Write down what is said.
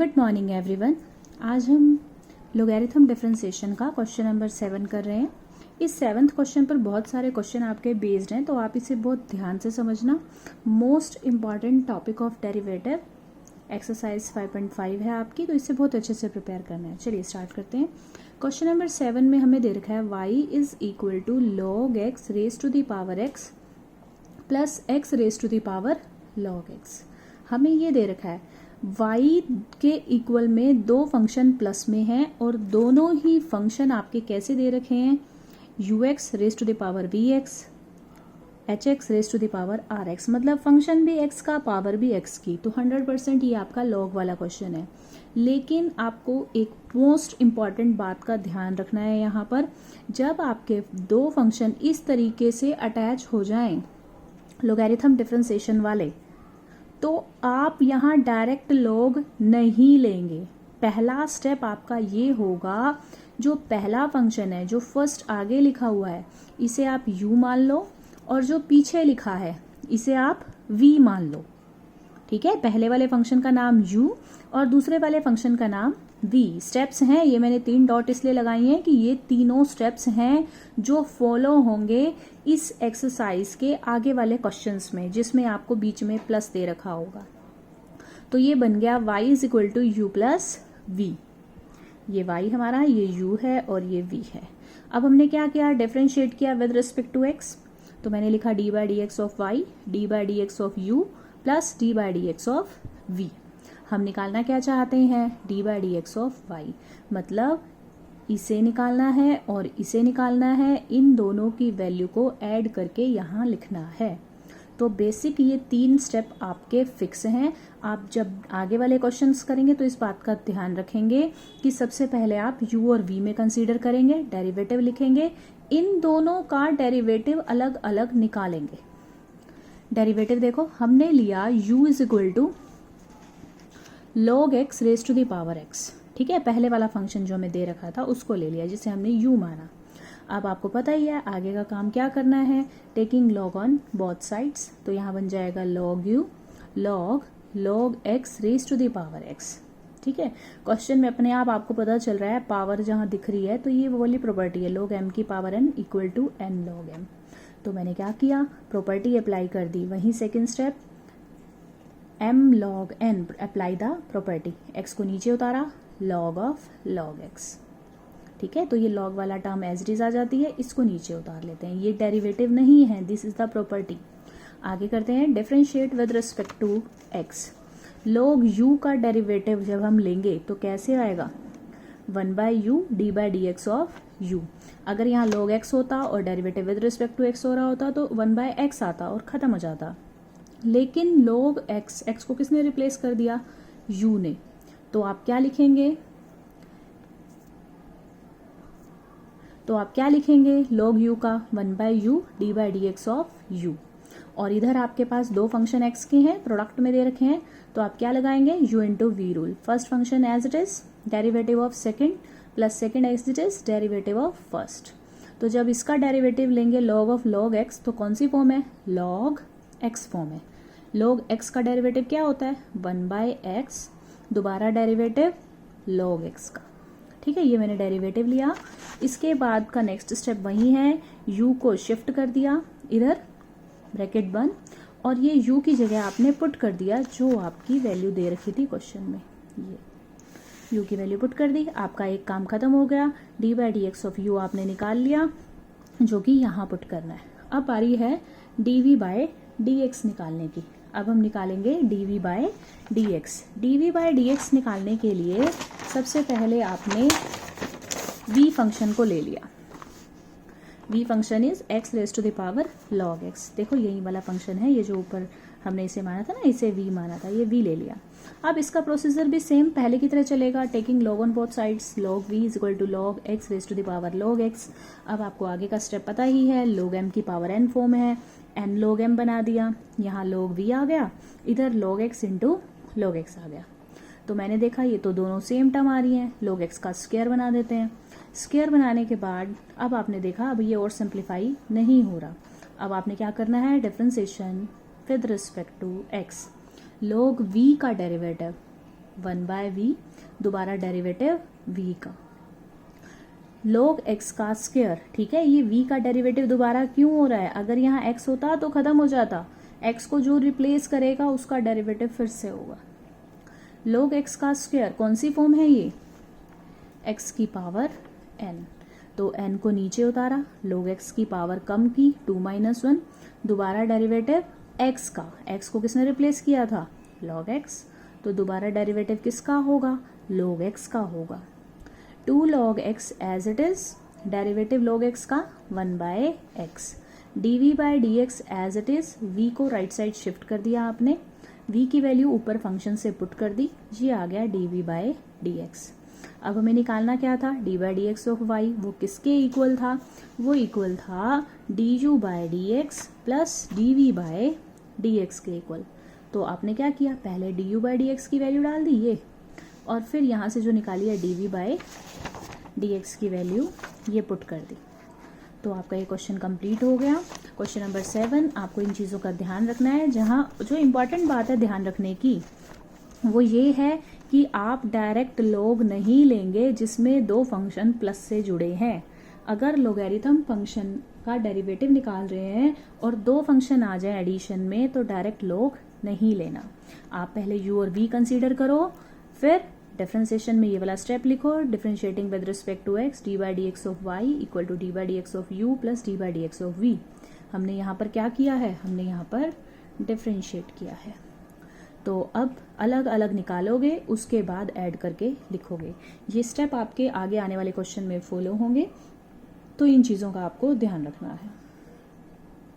Good morning everyone. आज हम logarithm differentiation का क्वेश्चन नंबर 7 कर रहे हैं। इस 7th क्वेश्चन पर बहुत सारे क्वेश्चन आपके बेस्ड हैं, तो आप इसे बहुत ध्यान से समझना। Most important topic of derivative exercise 5.5 है आपकी, तो इसे बहुत अच्छे से प्रिपेयर करना है। चलिए स्टार्ट करते हैं। क्वेश्चन नंबर 7 में हमें दे रखा है y is equal to log x raise to the power x plus x raise to the power log x। हमें ये दे रखा है y के इक्वल में दो फंक्शन प्लस में हैं और दोनों ही फंक्शन आपके कैसे दे रखे हैं, ux raise to the power vx, hx raise to the power rx, मतलब फंक्शन भी x का पावर भी x की। तो 100% ये आपका लॉग वाला क्वेश्चन है। लेकिन आपको एक मोस्ट इम्पॉर्टेंट बात का ध्यान रखना है यहाँ पर, जब आपके दो फंक्शन इस तरीके से अटैच हो जाएं लोगैरिथम डिफरेंशिएशन वाले, तो आप यहाँ डायरेक्ट लॉग नहीं लेंगे। पहला स्टेप आपका ये होगा, जो पहला फंक्शन है जो फर्स्ट आगे लिखा हुआ है इसे आप u मान लो, और जो पीछे लिखा है इसे आप v मान लो। ठीक है, पहले वाले फंक्शन का नाम u और दूसरे वाले फंक्शन का नाम v। स्टेप्स हैं, ये मैंने 3 डॉट इसलिए लगाई हैं कि ये तीनों स्टेप्स हैं जो फॉलो होंगे इस एक्सरसाइज के आगे वाले क्वेश्चंस में, जिसमें आपको बीच में प्लस दे रखा होगा। तो ये बन गया y is equal to U plus v। ये y हमारा, ये u है और ये v है। अब हमने क्या किया, डिफरेंशिएट किया विद रिस्पेक्ट टू x। तो मैंने लिखा D by D X of Y, D by D X of U plus D by D X of v। हम निकालना क्या चाहते हैं, D by D X of Y, मतलब इसे निकालना है और इसे निकालना है। इन दोनों की वैल्यू को ऐड करके यहाँ लिखना है। तो बेसिक ये 3 स्टेप आपके फिक्स हैं। आप जब आगे वाले क्वेश्चंस करेंगे तो इस बात का ध्यान रखेंगे कि सबसे पहले आप u और v में कंसीडर करेंगे, डेरिवेटिव लिखेंगे, इन दोनों का डेरिवेटिव अलग अलग निकालेंगे। डेरिवेटिव देखो, हमने लिया u is equal to log x raise to the power x। ठीक है, पहले वाला फंक्शन जो हमें दे रखा था उसको ले लिया, जिसे हमने u माना। अब आपको पता ही है आगे का काम क्या करना है, taking log on both sides. तो यहाँ बन जाएगा log u log x raise to the power x। ठीक है, क्वेश्चन में अपने आप आपको पता चल रहा है पावर जहाँ दिख रही है, तो ये वो वाली प्रॉपर्टी है log m की power n equal to n log m। तो मैंने क्या किया, प्रॉपर्टी अप्लाई कर दी। वहीं second step, m log n apply the property, x को नीचे उतारा, log ऑफ log x। ठीक है, तो ये log वाला टर्म एज इट इज आ जाती है, इसको नीचे उतार लेते हैं। ये डेरिवेटिव नहीं है, दिस इज द प्रॉपर्टी। आगे करते हैं differentiate with respect to x। log u का डेरिवेटिव जब हम लेंगे तो कैसे आएगा, 1 by U D by D X of u। अगर यहाँ log x होता और derivative with respect to x हो रहा होता तो 1 बाई एक्स आता और खत्म हो जाता। लेकिन log x को किसने रिप्लेस कर दिया, u ने। तो आप क्या लिखेंगे, log u का 1 by U D by D X of u। और इधर आपके पास दो फंक्शन x के हैं, प्रोडक्ट में दे रखे हैं, तो आप क्या लगाएंगे, u into V rule. First function as it is, derivative of second plus second as it is, derivative of first. तो जब इसका डेरिवेटिव लेंगे log ऑफ log x, तो कौन सी फॉर्म है, log x फॉर्म है। log x का derivative क्या होता है, 1 बाई एक्स, दोबारा डेरिवेटिव log x का। ठीक है, ये मैंने डेरिवेटिव लिया। इसके बाद का नेक्स्ट स्टेप वही है, u को शिफ्ट कर दिया इधर, ब्रैकेट बंद, और ये u की जगह आपने पुट कर दिया जो आपकी वैल्यू दे रखी थी क्वेश्चन में। ये u की वैल्यू पुट कर दी, आपका एक काम खत्म हो गया। D by D X of u आपने निकाल लिया, जो कि यहाँ पुट करना है। अब बारी है D V by D X निकालने की। अब हम निकालेंगे D V by D X. D V by D X निकालने के लिए सबसे पहले आपने v फंक्शन को ले लिया। v function is x raise to the power log x। देखो यही वाला फंक्शन है, ये जो ऊपर हमने इसे माना था ना, इसे v माना था, ये v ले लिया। अब इसका प्रोसीजर भी सेम पहले की तरह चलेगा, taking log on both sides, log v is equal to log x raise to the power log x। अब आपको आगे का स्टेप पता ही है, log m की पावर n फॉर्म है, n log m बना दिया, यहाँ log v आ गया, इधर log x into log x आ गया। तो मैंने देखा ये तो दोनों सेम टर्म आ रही हैं, log x का स्क्वायर बना देते हैं। स्क्वायर बनाने के बाद अब आपने देखा अब ये और सिंप्लीफाई नहीं हो रहा। अब आपने क्या करना है, differentiation with respect to x। log v का डेरिवेटिव 1/v, दोबारा डेरिवेटिव v का log x का स्क्वायर, ठीक है। ये v का डेरिवेटिव दोबारा क्यों हो रहा है? अगर यहाँ x होता तो खत्म हो जाता, x को जो रिप्लेस करेगा उसका डेरिवेटिव फिर से होगा। log x का स्क्वायर कौन सी फॉर्म है ये? x की पावर n, तो n को नीचे उतारा, log x की पावर कम की 2 - 1, दोबारा डेरिवेटिव x का, x को किसने रिप्लेस किया था? log x, तो दोबारा डेरिवेटिव किसका होगा? log x का होगा। 2 log x as it is, derivative log x का 1/x, dv/dx as it is, v को राइट साइड शिफ्ट कर दिया आपने, v की वैल्यू ऊपर फंक्शन से पुट कर दी, ये आ गया dv/dx। अब हमें निकालना क्या था? d/dx ऑफ y, वो किसके इक्वल था? वो इक्वल था du/dx प्लस dv/dx के इक्वल। तो आपने क्या किया? पहले du/dx की वैल्यू डाल दी ये, और फिर यहाँ से जो निकाली है dv/dx की वैल्यू ये पुट कर दी। तो आपका ये क्वेश्चन कंप्लीट हो गया। क्वेश्चन नंबर 7, आपको इन चीज़ों का ध्यान रखना है। जहाँ जो इम्पॉर्टेंट बात है ध्यान रखने की वो ये है कि आप डायरेक्ट लॉग नहीं लेंगे जिसमें 2 फंक्शन प्लस से जुड़े हैं। अगर लोगैरिथम फंक्शन का डेरिवेटिव निकाल रहे हैं और 2 फंक्शन आ जाए एडिशन में, तो डायरेक्ट लॉग नहीं लेना। आप पहले u और v कंसीडर करो, फिर डिफरेंशिएशन में ये वाला स्टेप लिखो, differentiating with respect to x, d/dx of y equal to d/dx of u plus d/dx of v। हमने यहाँ पर क्या किया है? हमने यहाँ पर डिफरेंशिएट किया है। तो अब अलग अलग निकालोगे, उसके बाद ऐड करके लिखोगे। ये स्टेप आपके आगे आने वाले क्वेश्चन में फॉलो होंगे, तो इन चीज़ों का आपको ध्यान रखना है।